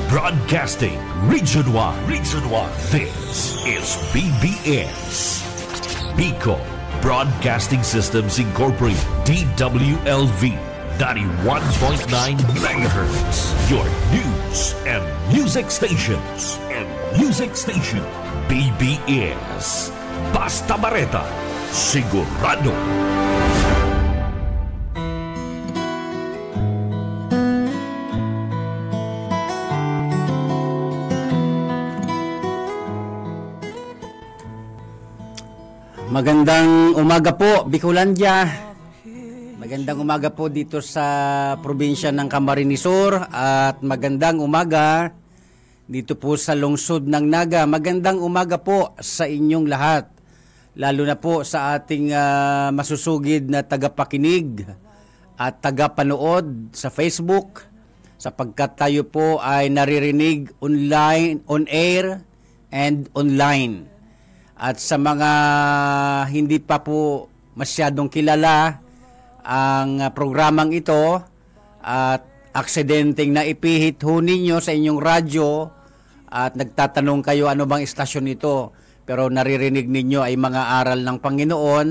Broadcasting Region 1. Region 1. This is BBS. Bicol Broadcasting Systems Incorporated. DWLV 91.9 MHz. Your news and music stations. BBS. Basta Bareta. Sigurado. Magandang umaga po, Bicolandia. Magandang umaga po dito sa probinsya ng Camarines Sur at magandang umaga dito po sa lungsod ng Naga. Magandang umaga po sa inyong lahat, lalo na po sa ating masusugid na tagapakinig at tagapanood sa Facebook, sapagkat tayo po ay naririnig online, on air and online. At sa mga hindi pa po masyadong kilala ang programang ito at aksidenteng naipihit ho ninyo sa inyong radyo at nagtatanong kayo ano bang istasyon ito, pero naririnig ninyo ay mga aral ng Panginoon.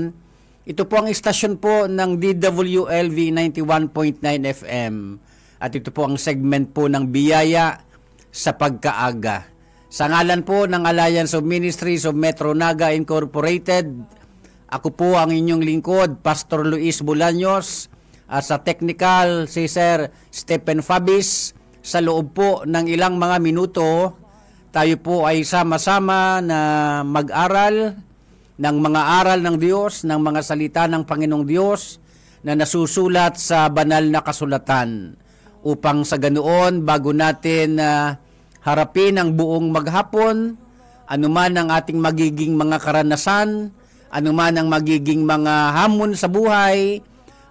Ito po ang istasyon po ng DWLV 91.9 FM at ito po ang segment po ng Biyaya sa Pagkaaga. Sa ngalan po ng Alliance of Ministries of Metro Naga Incorporated, ako po ang inyong lingkod, Pastor Luis Bolaños, at sa technical si Sir Stephen Fabis. Sa loob po ng ilang mga minuto, tayo po ay sama-sama na mag-aral ng mga aral ng Diyos, ng mga salita ng Panginoong Diyos na nasusulat sa banal na kasulatan, upang sa ganoon bago natin harapin ang buong maghapon, anuman ang ating magiging mga karanasan, anuman ang magiging mga hamon sa buhay,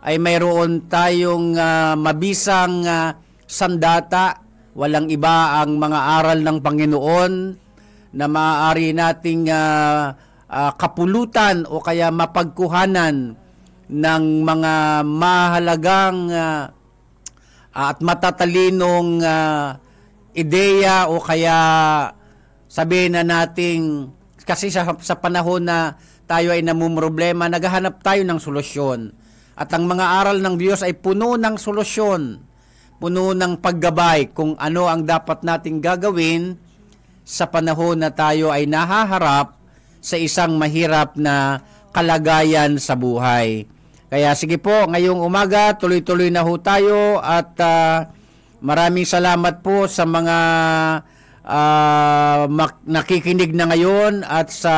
ay mayroon tayong mabisang sandata. Walang iba ang mga aral ng Panginoon na maaari nating kapulutan o kaya mapagkuhanan ng mga mahalagang at matatalinong ideya, o kaya sabihin na nating, kasi sa panahon na tayo ay namumroblema, naghahanap tayo ng solusyon. At ang mga aral ng Diyos ay puno ng solusyon, puno ng paggabay kung ano ang dapat nating gagawin sa panahon na tayo ay nahaharap sa isang mahirap na kalagayan sa buhay. Kaya sige po, ngayong umaga, tuloy-tuloy na ho tayo at maraming salamat po sa mga nakikinig na ngayon at sa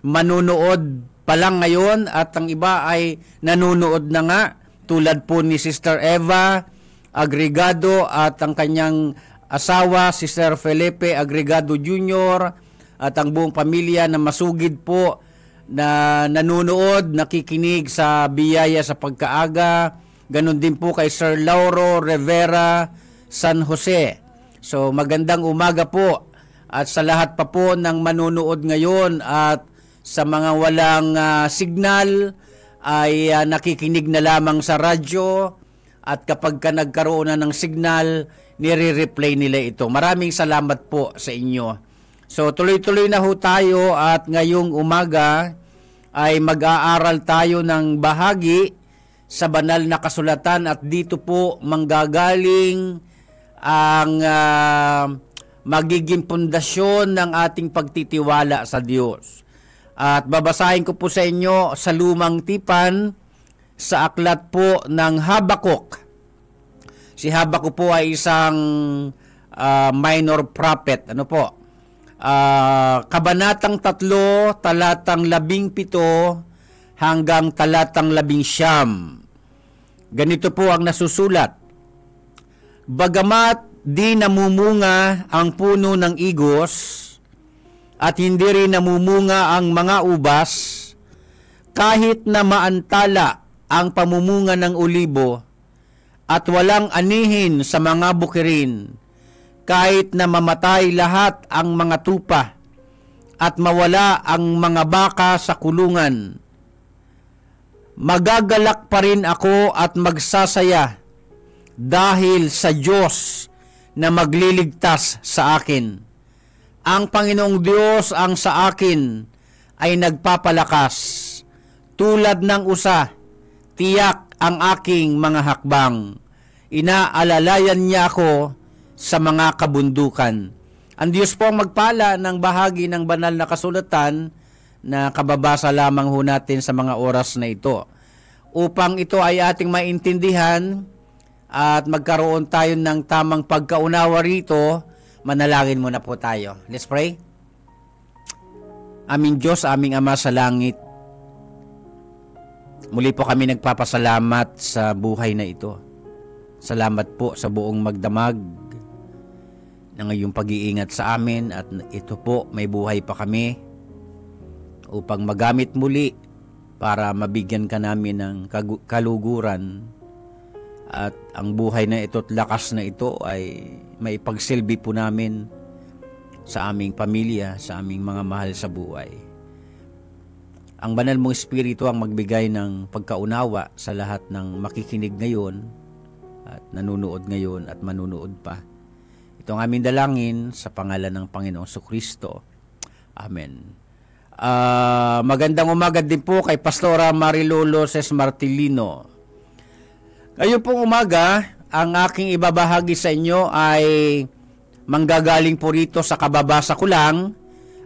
manunood pa lang ngayon, at ang iba ay nanunood na nga, tulad po ni Sister Eva Agregado at ang kanyang asawa, Sister Felipe Agregado Jr., at ang buong pamilya na masugid po na nanunood, nakikinig sa Biyaya sa Pagkaaga. Ganon din po kay Sir Lauro Rivera San Jose. So magandang umaga po, at sa lahat pa po ng manunood ngayon at sa mga walang signal ay nakikinig na lamang sa radyo, at kapag ka nagkaroon na ng signal, nire-replay nila ito. Maraming salamat po sa inyo. So tuloy-tuloy na ho tayo, at ngayong umaga ay mag-aaral tayo ng bahagi sa banal na kasulatan, at dito po manggagaling ang magiging pundasyon ng ating pagtitiwala sa Diyos. At babasahin ko po sa inyo sa lumang tipan sa aklat po ng Habakuk. Si Habakuk po ay isang minor prophet. Ano po? Kabanatang 3, talatang 17 hanggang talatang 19. Ganito po ang nasusulat. Bagamat di namumunga ang puno ng igos at hindi rin namumunga ang mga ubas, kahit na maantala ang pamumunga ng olibo at walang anihin sa mga bukirin, kahit na mamatay lahat ang mga tupa at mawala ang mga baka sa kulungan, magagalak pa rin ako at magsasaya dahil sa Diyos na magliligtas sa akin. Ang Panginoong Diyos ang sa akin ay nagpapalakas. Tulad ng usa, tiyak ang aking mga hakbang. Inaalalayan niya ako sa mga kabundukan. Ang Diyos po ang magpala ng bahagi ng banal na kasulatan na kababasa lamang ho natin sa mga oras na ito. Upang ito ay ating maintindihan at magkaroon tayo ng tamang pagkaunawa rito, manalangin muna po tayo. Let's pray. Aming Diyos, aming Ama sa langit, muli po kami nagpapasalamat sa buhay na ito. Salamat po sa buong magdamag na ngayong pag-iingat sa amin at ito po, may buhay pa kami upang magamit muli para mabigyan ka namin ng kaluguran at ang buhay na ito at lakas na ito ay may pagsilbi po namin sa aming pamilya, sa aming mga mahal sa buhay. Ang banal mong Espiritu ang magbigay ng pagkaunawa sa lahat ng makikinig ngayon at nanunood ngayon at manunood pa. Ito ang aming dalangin sa pangalan ng Panginoong Kristo. Amen. Magandang umaga din po kay Pastora Marilolo Ses Martilino. Ngayon pong umaga, ang aking ibabahagi sa inyo ay manggagaling po rito sa kababasa ko lang.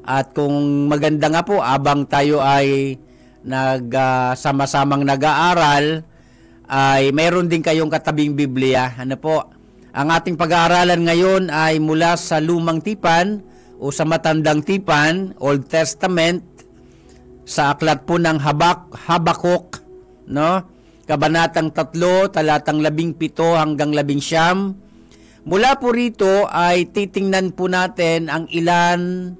At kung maganda nga po, abang tayo ay sama-samang nag-aaral, ay mayroon din kayong katabing Biblia. Ano po? Ang ating pag-aaralan ngayon ay mula sa Lumang Tipan o sa Matandang Tipan, Old Testament, sa aklat po ng Habakuk, no? Kabanatang 3, talatang 17 hanggang 19. Mula po rito ay titingnan po natin ang ilan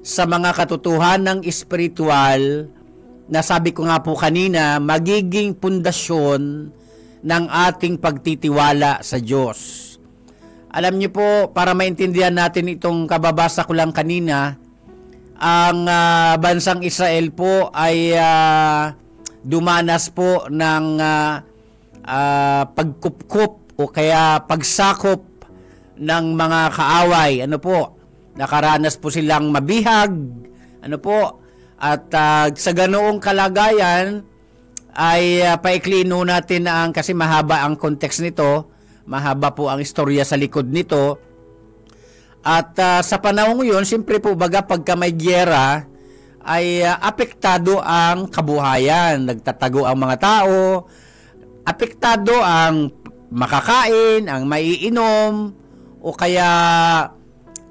sa mga katotohanang espiritual na sabi ko nga po kanina, magiging pundasyon ng ating pagtitiwala sa Diyos. Alam niyo po, para maintindihan natin itong kababasa ko lang kanina, ang bansang Israel po ay dumanas po ng pagkupkup o kaya pagsakop ng mga kaaway. Ano po? Nakaranas po silang mabihag. Ano po? At sa ganoong kalagayan ay paikliin natin kasi mahaba ang context nito. Mahaba po ang istorya sa likod nito. At sa panahon ngayon, siyempre po baga pagka may gyera, ay apektado ang kabuhayan. Nagtatago ang mga tao. Apektado ang makakain, ang maiinom, o kaya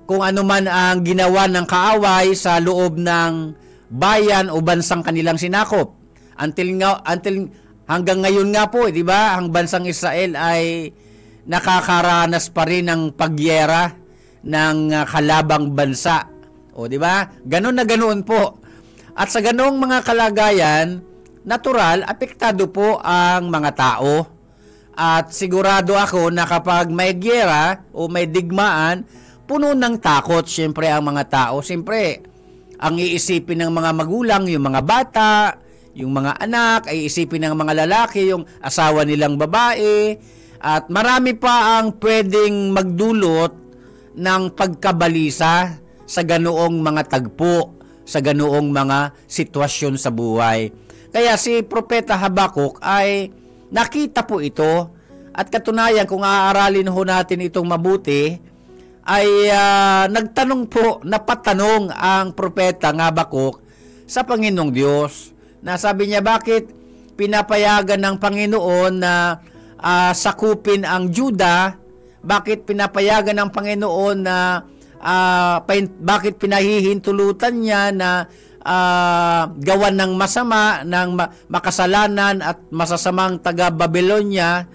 kung ano man ang ginawa ng kaaway sa loob ng bayan o bansang kanilang sinakop. Hanggang ngayon nga po, di ba, ang bansang Israel ay nakakaranas pa rin ng pagyera ng kalabang bansa. O di ba? Ganon na ganoon po. At sa ganong mga kalagayan, natural, apektado po ang mga tao. At sigurado ako na kapag may gyera o may digmaan, puno ng takot siyempre ang mga tao. Siyempre, ang iisipin ng mga magulang, yung mga bata, yung mga anak, ay isipin ng mga lalaki, yung asawa nilang babae, at marami pa ang pwedeng magdulot ng pagkabalisa sa ganoong mga tagpo, sa ganoong mga sitwasyon sa buhay. Kaya si Propeta Habakuk ay nakita po ito, at katunayan kung aaralin ho natin itong mabuti, ay nagtanong po, napatanong ang Propeta Habakuk sa Panginoong Diyos. Na sabi niya, bakit pinapayagan ng Panginoon na sakupin ang Juda? Bakit pinapayagan ng Panginoon na bakit pinahihintulutan niya na gawan ng masama, ng makasalanan at masasamang taga-Babylonia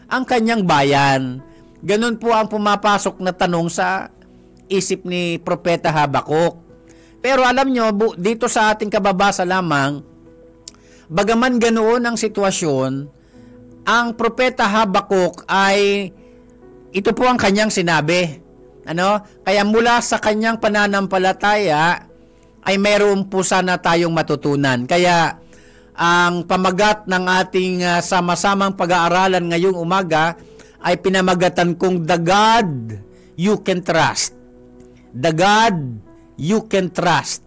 ang kanyang bayan? Ganun po ang pumapasok na tanong sa isip ni Propeta Habakuk. Pero alam nyo, dito sa ating kababasa lamang, bagaman ganoon ang sitwasyon, ang Propeta Habakuk ay, ito po ang kanyang sinabi. Kaya mula sa kanyang pananampalataya, ay meron po sana tayong matutunan. Kaya, ang pamagat ng ating sama-samang pag-aaralan ngayong umaga, ay pinamagatan kong The God you can trust. The God you can trust.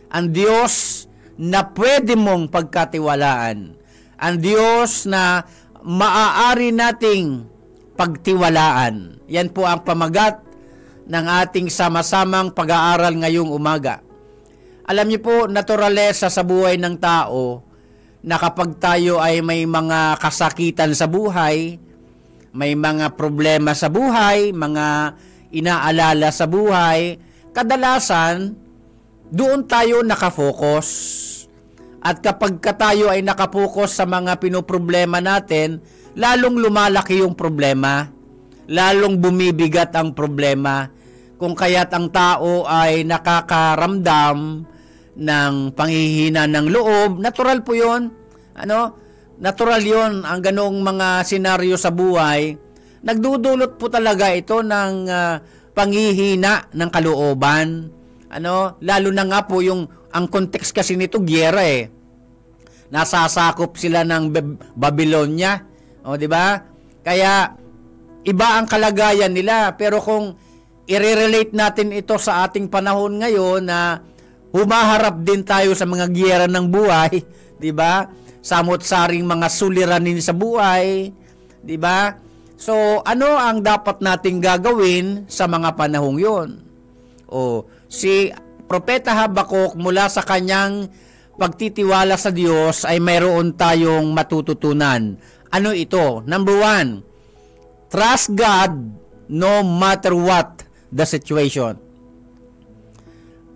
Ang Diyos na pwede mong pagkatiwalaan. Ang Diyos na maaari nating pagtiwalaan. Yan po ang pamagat ng ating sama-samang pag-aaral ngayong umaga. Alam niyo po, naturalesa sa buhay ng tao na kapag tayo ay may mga kasakitan sa buhay, may mga problema sa buhay, mga inaalala sa buhay, kadalasan, doon tayo nakafocus. At kapag tayo ay nakapokus sa mga pinoproblema natin, lalong lumalaki yung problema, lalong bumibigat ang problema, kung kaya't ang tao ay nakakaramdam ng panghihina ng loob. Natural po yun. Natural yun ang ganong mga senaryo sa buhay. Nagdudulot po talaga ito ng panghihina ng kalooban. Lalo na nga po ang context kasi nito, giyera eh. Nasasakop sila ng Babylonia. Di ba? Kaya iba ang kalagayan nila. Pero kung i-relate natin ito sa ating panahon ngayon na humaharap din tayo sa mga giyera ng buhay, di ba? Samot-saring mga suliranin sa buhay, di ba? So, ano ang dapat nating gagawin sa mga panahong 'yon? Si Propeta Habakuk mula sa kanyang pagtitiwala sa Diyos ay mayroon tayong matututunan. Ano ito? Number 1, trust God no matter what the situation.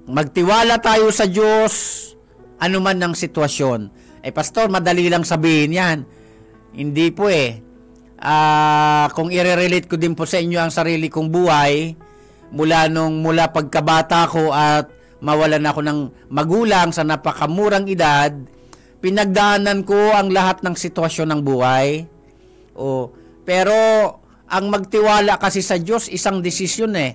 Magtiwala tayo sa Diyos anuman ang sitwasyon. Pastor, madali lang sabihin yan. Hindi po eh. Kung i-relate ko din po sa inyo ang sarili kong buhay, mula pagkabata ko at mawalan ako ng magulang sa napakamurang edad, pinagdaanan ko ang lahat ng sitwasyon ng buhay. Pero ang magtiwala kasi sa Diyos, isang desisyon eh.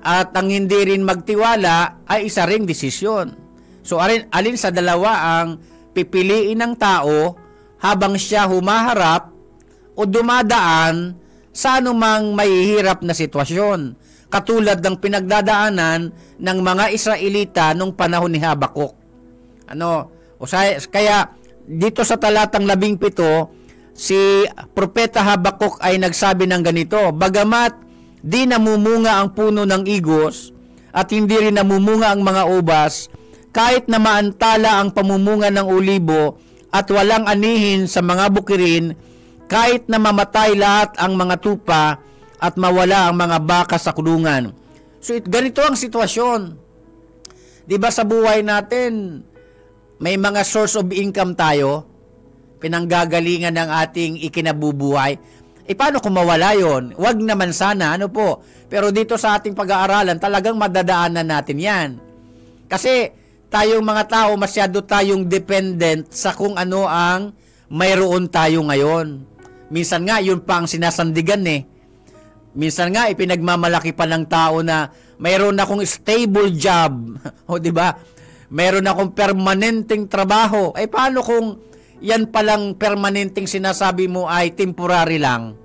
At ang hindi rin magtiwala ay isa ring desisyon. So alin sa dalawa ang pipiliin ng tao habang siya humaharap o dumadaan sa anumang mahihirap na sitwasyon, katulad ng pinagdadaanan ng mga Israelita nung panahon ni Habakuk. Kaya dito sa talatang 17, si Propeta Habakuk ay nagsabi ng ganito, bagamat di namumunga ang puno ng igos at hindi rin namumunga ang mga ubas, kahit na maantala ang pamumunga ng olibo at walang anihin sa mga bukirin, kahit na mamatay lahat ang mga tupa at mawala ang mga baka sa kulungan. So ganito ang sitwasyon. Diba sa buhay natin, may mga source of income tayo, pinanggagalingan ng ating ikinabubuhay. Paano kung mawala yun? Wag naman sana, Pero dito sa ating pag-aaralan, talagang madadaanan natin yan. Kasi tayong mga tao, masyado tayong dependent sa kung ano ang mayroon tayo ngayon. Minsan nga, yun pa ang sinasandigan eh. Minsan nga, ipinagmamalaki pa ng tao na mayroon akong stable job. Diba? Mayroon akong permanenteng trabaho. Paano kung yan palang permanenteng sinasabi mo ay temporary lang?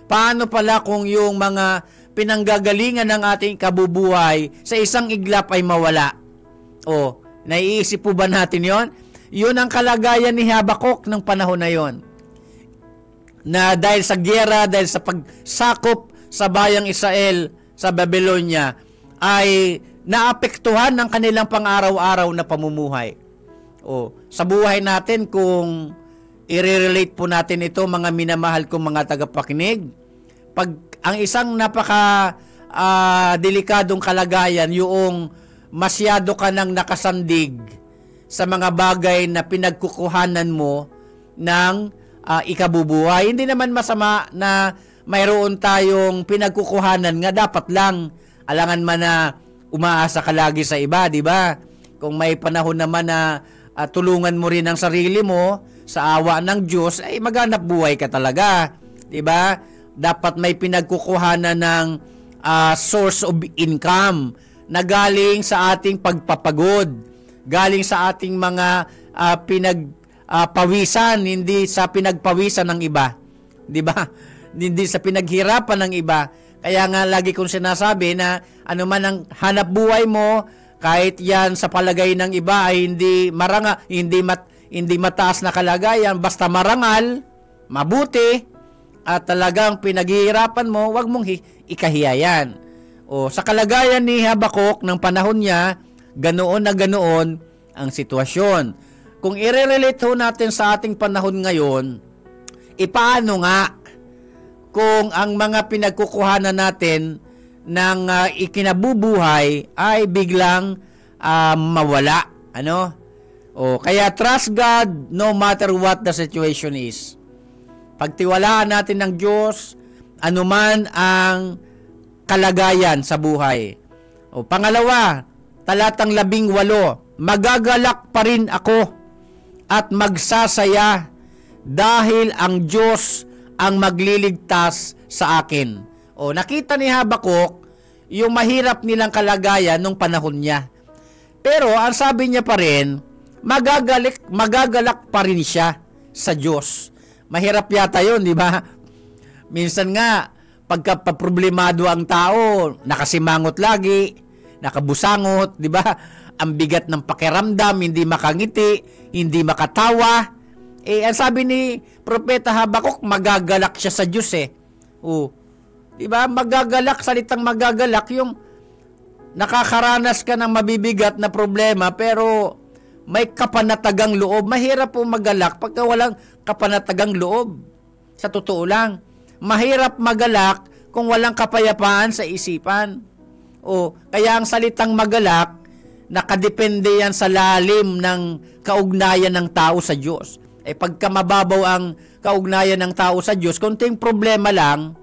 Paano pala kung yung mga pinanggagalingan ng ating kabubuhay sa isang iglap ay mawala? Naiisip po ba natin yon? Yun ang kalagayan ni Habakuk ng panahon na yon. Na dahil sa giyera, dahil sa pagsakop sa bayang Israel sa Babylonia, ay naapektuhan ng kanilang pang-araw-araw na pamumuhay. Sa buhay natin, kung i-relate po natin ito, mga minamahal kong mga tagapakinig, pag ang isang napaka delikadong kalagayan, yung masyado ka nang nakasandig sa mga bagay na pinagkukuhanan mo ng ikabubuhay. Hindi naman masama na mayroon tayong pinagkukuhanan nga dapat lang. Alangan man na umaasa ka lagi sa iba, di ba? Kung may panahon naman na tulungan mo rin ang sarili mo sa awa ng Diyos, ay maghanap buhay ka talaga. Di ba? Dapat may pinagkukuhanan ng source of income na galing sa ating pagpapagod, galing sa ating mga pinagpawisan, hindi sa pinagpawisan ng iba. Di ba? Hindi sa pinaghirapan ng iba. Kaya nga lagi kong sinasabi na ano man ang hanap buhay mo, kahit yan sa palagay ng iba ay hindi mataas na kalagayan, basta marangal, mabuti, at talagang pinaghihirapan mo, wag mong ikahiya yan. O, sa kalagayan ni Habakuk ng panahon niya, ganoon na ganoon ang sitwasyon. Kung i-relate ho natin sa ating panahon ngayon, ipaano nga kung ang mga pinagkukuhanan natin ng ikinabubuhay ay biglang mawala, ano? O, kaya trust God no matter what the situation is. Pagtiwalaan natin ng Diyos, anuman ang kalagayan sa buhay. O, pangalawa, talatang 18, magagalak pa rin ako at magsasaya dahil ang Diyos ang magliligtas sa akin. O, nakita ni Habakuk yung mahirap nilang kalagayan nung panahon niya. Pero ang sabi niya pa rin, magagalak pa rin siya sa Diyos. Mahirap yata yun, di ba? Minsan nga, pagka problemado ang tao, nakasimangot lagi, nakabusangot, di ba? Ang bigat ng pakiramdam, hindi makangiti, hindi makatawa. Ang sabi ni Propeta Habakuk, magagalak siya sa Diyos eh. Di ba? Magagalak, salitang magagalak, yung nakakaranas ka ng mabibigat na problema, pero may kapanatagang loob. Mahirap po magalak pagka walang kapanatagang loob. Sa totoo lang. Mahirap magalak kung walang kapayapaan sa isipan. Kaya ang salitang magalak, nakadepende yan sa lalim ng kaugnayan ng tao sa Diyos. Pagka mababaw ang kaugnayan ng tao sa Diyos, konting problema lang,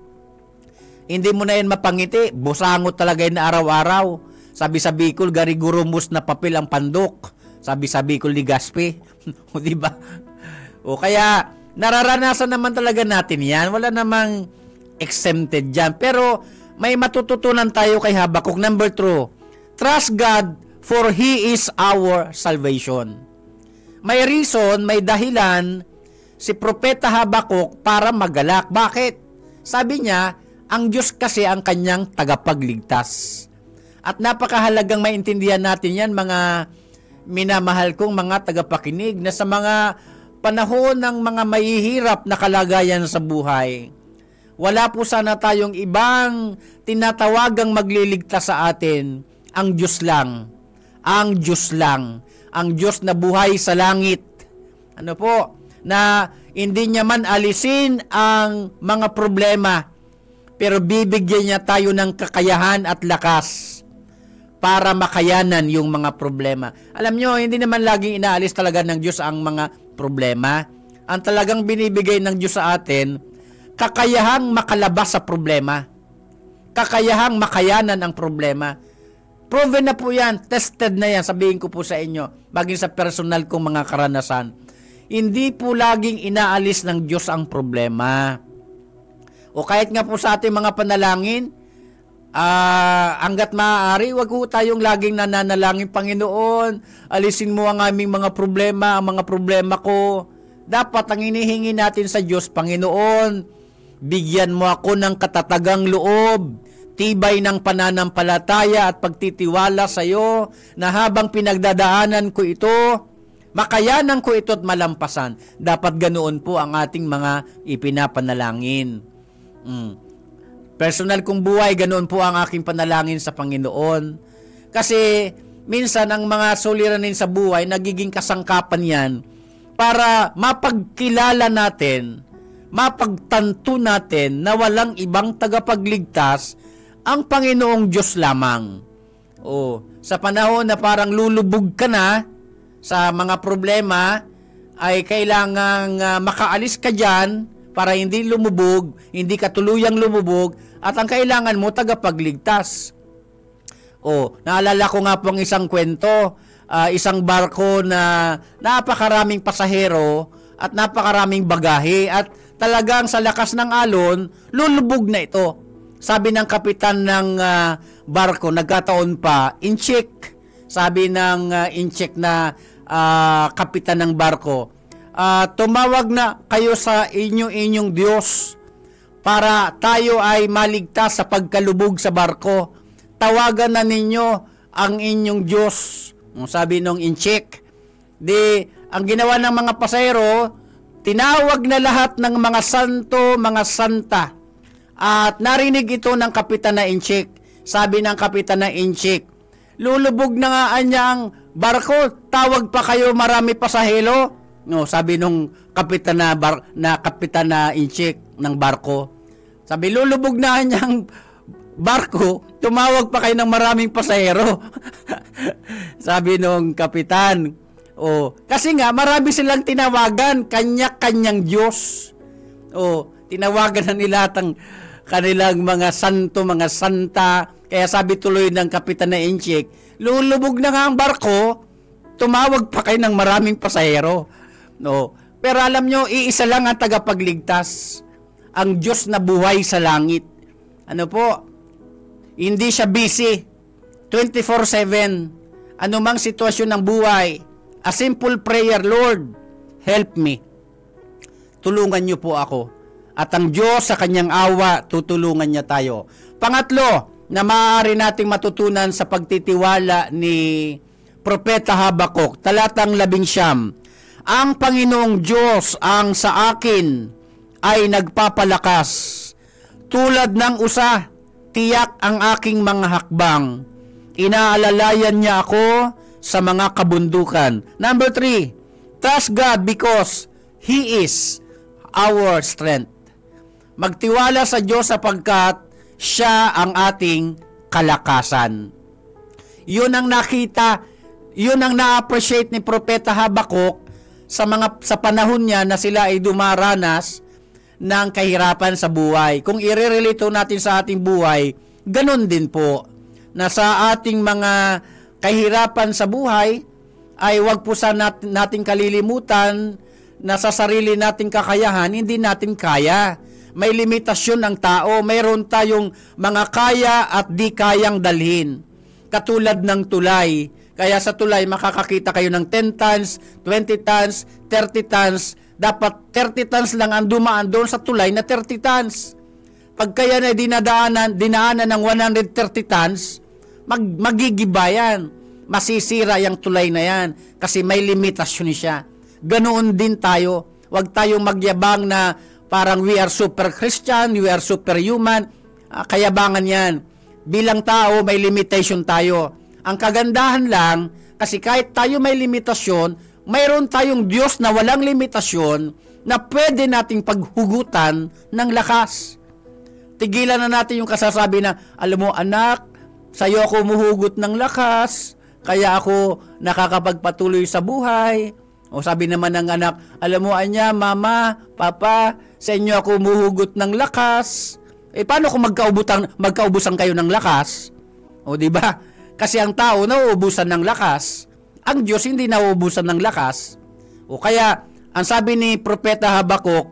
hindi mo na yan mapangiti, busangot talaga yan na araw-araw. Sabi sa Bicol, garigurumus na papel ang pandok. Sabi sa Bicol ni Gaspi. Diba? Kaya, nararanasan naman talaga natin yan. Wala namang exempted dyan. Pero, may matututunan tayo kay Habakuk. Number 2, trust God for He is our salvation. May reason, may dahilan si Propeta Habakuk para magalak. Bakit? Sabi niya, ang Diyos kasi ang kanyang tagapagligtas. At napakahalagang maintindihan natin yan, mga minamahal kong mga tagapakinig, na sa mga panahon ng mga mahihirap na kalagayan sa buhay, wala po sana tayong ibang tinatawagang magliligtas sa atin. Ang Diyos lang. Ang Diyos lang. Ang Diyos na buhay sa langit. Ano po? Na hindi niya man alisin ang mga problema, pero bibigyan niya tayo ng kakayahan at lakas para makayanan yung mga problema. Alam nyo, hindi naman laging inaalis talaga ng Diyos ang mga problema. Ang talagang binibigay ng Diyos sa atin, kakayahang makalabas sa problema. Kakayahang makayanan ang problema. Proven na po yan, tested na yan, sabihin ko po sa inyo, maging sa personal kong mga karanasan. Hindi po laging inaalis ng Diyos ang problema. O kahit nga po sa ating mga panalangin, hanggat maaari, wag po tayong laging nananalangin, Panginoon, alisin mo ang aming mga problema, ang mga problema ko. Dapat ang hinihingi natin sa Diyos, Panginoon, bigyan mo ako ng katatagang loob, tibay ng pananampalataya at pagtitiwala sa iyo, na habang pinagdadaanan ko ito, makayanan ko ito at malampasan. Dapat ganoon po ang ating mga ipinapanalangin. Personal kong buhay, ganoon po ang aking panalangin sa Panginoon. Kasi minsan ang mga suliranin sa buhay, nagiging kasangkapan yan para mapagkilala natin, mapagtanto natin na walang ibang tagapagligtas, ang Panginoong Diyos lamang. Sa panahon na parang lulubog ka na sa mga problema, ay kailangang makaalis ka dyan para hindi lumubog, hindi ka tuluyang lumubog, at ang kailangan mo, tagapagligtas. Naalala ko nga pong isang kwento, isang barko na napakaraming pasahero at napakaraming bagahe, at talagang sa lakas ng alon, lulubog na ito. Sabi ng kapitan ng barko, nagkataon pa, in-check, sabi ng in-check na kapitan ng barko, tumawag na kayo sa inyong Diyos para tayo ay maligtas sa pagkalubog sa barko. Tawagan na ninyo ang inyong Diyos. Sabi nung inchik. Ang ginawa ng mga pasahero, tinawag na lahat ng mga santo, mga santa. At narinig ito ng kapitan na inchik. Sabi ng kapitan na inchik, lulubog na nga anyang barko, tawag pa kayo marami pasahero. Sabi nung kapitan na inchik ng barko. Sabi, lulubog na anyang barko, tumawag pa kayo ng maraming pasahero. Sabi nung kapitan, kasi nga marami silang tinawagan, kanya-kanyang Diyos. Tinawagan na nila kanilang mga santo, mga santa. Kaya sabi tuloy ng kapitan na inchik, lulubog na nga ang barko, tumawag pa kayo ng maraming pasahero. Pero alam nyo, iisa lang ang tagapagligtas, ang Diyos na buhay sa langit. Hindi siya busy, 24/7, anumang sitwasyon ng buhay. A simple prayer, Lord, help me. Tulungan niyo po ako. At ang Diyos sa kanyang awa, tutulungan niya tayo. Pangatlo, na maaari nating matutunan sa pagtitiwala ni Propeta Habakuk, talatang 11, ang Panginoong Diyos ang sa akin ay nagpapalakas. Tulad ng usa, tiyak ang aking mga hakbang. Inaalalayan niya ako sa mga kabundukan. Number 3, trust God because He is our strength. Magtiwala sa Diyos sapagkat siya ang ating kalakasan. Yun ang nakita, yun ang na-appreciate ni Propeta Habakuk sa panahon niya na sila ay dumaranas ng kahirapan sa buhay. Kung i-relate natin sa ating buhay, ganun din po, na sa ating mga kahirapan sa buhay, ay wag po sa nating kalilimutan na sa sarili nating kakayahan, hindi natin kaya. May limitasyon ang tao, mayroon tayong mga kaya at di kayang dalhin. Katulad ng tulay. Kaya sa tulay, makakakita kayo ng 10 tons, 20 tons, 30 tons. Dapat 30 tons lang ang dumaan doon sa tulay na 30 tons. Pag kaya na dinaanan ng 130 tons, magigiba yan. Masisira yung tulay na yan kasi may limitasyon siya. Ganoon din tayo. Huwag tayong magyabang na parang we are super Christian, we are superhuman. Kayabangan yan. Bilang tao, may limitation tayo. Ang kagandahan lang, kasi kahit tayo may limitasyon, mayroon tayong Diyos na walang limitasyon na pwede nating paghugutan ng lakas. Tigilan na natin yung kasasabi na, alam mo anak, sa'yo ako muhugot ng lakas, kaya ako nakakapagpatuloy sa buhay. O sabi naman ng anak, alam mo anya, mama, papa, sa inyo ako muhugot ng lakas. Paano kung magkaubusan kayo ng lakas? O di ba? Kasi ang tao nauubusan ng lakas. Ang Diyos hindi nauubusan ng lakas. O kaya, ang sabi ni Propeta Habakuk,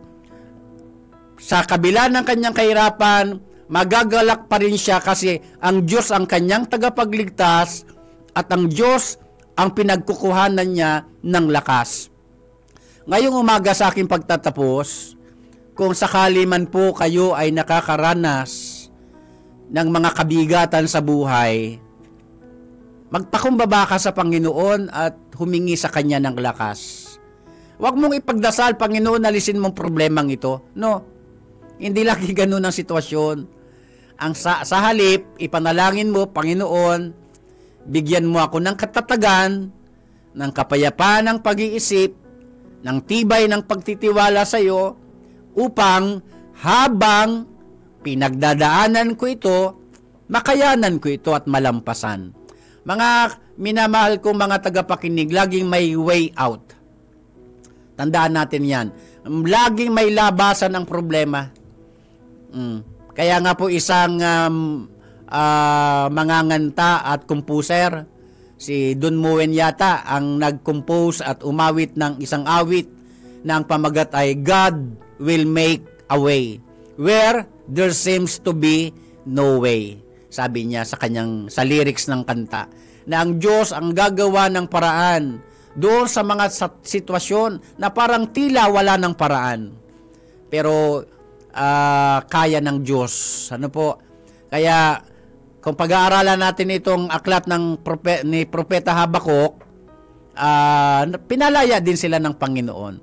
sa kabila ng kanyang kahirapan, magagalak pa rin siya kasi ang Diyos ang kanyang tagapagligtas at ang Diyos ang pinagkukuhanan niya ng lakas. Ngayong umaga sa aking pagtatapos, kung sakali man po kayo ay nakakaranas ng mga kabigatan sa buhay, magpakumbaba ka sa Panginoon at humingi sa Kanya ng lakas. Huwag mong ipagdasal, Panginoon, alisin mong problemang ito. No, hindi lagi ganun ang sitwasyon. Sa halip, ipanalangin mo, Panginoon, bigyan mo ako ng katatagan, ng kapayapaan ng pag-iisip, ng tibay ng pagtitiwala sa iyo, upang habang pinagdadaanan ko ito, makayanan ko ito at malampasan. Mga minamahal kong mga tagapakinig, laging may way out. Tandaan natin yan. Laging may labasan ng problema. Kaya nga po isang manganganta at composer, si Don Moen yata, ang nag-compose at umawit ng isang awit na ang pamagat ay God will make a way where there seems to be no way. Sabi niya sa lyrics ng kanta, na ang Diyos ang gagawa ng paraan doon sa mga sitwasyon na parang tila wala ng paraan. Pero kaya ng Diyos. Ano po? Kaya kung pag-aaralan natin itong aklat ni Propeta Habakuk, pinalaya din sila ng Panginoon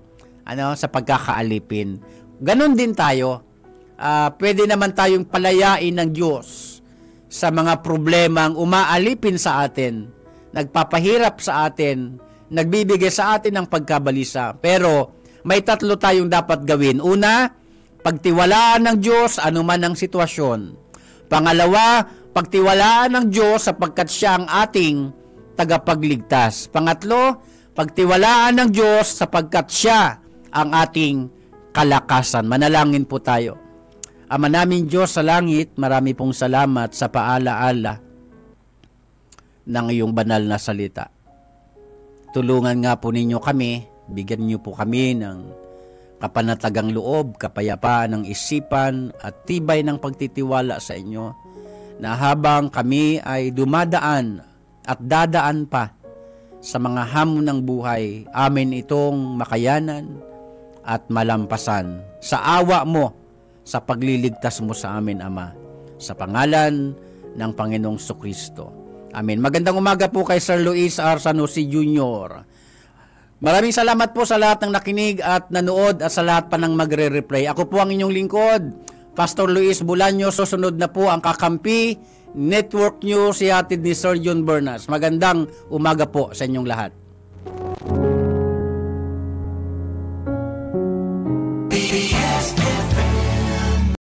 sa pagkakaalipin. Ganon din tayo. Pwede naman tayong palayain ng Diyos sa mga problemang umaalipin sa atin, nagpapahirap sa atin, nagbibigay sa atin ng pagkabalisa. Pero may 3 tayong dapat gawin. Una, pagtiwalaan ng Diyos anuman ang sitwasyon. Pangalawa, pagtiwalaan ng Diyos sapagkat siya ang ating tagapagligtas. Pangatlo, pagtiwalaan ng Diyos sapagkat siya ang ating kalakasan. Manalangin po tayo. Ama namin Diyos sa langit, marami pong salamat sa paalaala ng iyong banal na salita. Tulungan nga po ninyo kami, bigyan niyo po kami ng kapanatagang loob, kapayapaan ng isipan at tibay ng pagtitiwala sa inyo na habang kami ay dumadaan at dadaan pa sa mga hamon ng buhay, amin itong makayanan at malampasan sa awa mo, sa pagliligtas mo sa amin, Ama. Sa pangalan ng Panginoong Sukristo. Amen. Magandang umaga po kay Sir Luis R. Sanosi Jr. Maraming salamat po sa lahat ng nakinig at nanood at sa lahat pa ng magre-replay. Ako po ang inyong lingkod, Pastor Luis Bulanyo. Susunod na po ang Kakampi Network News, ihatid ni Sir John Bernas. Magandang umaga po sa inyong lahat.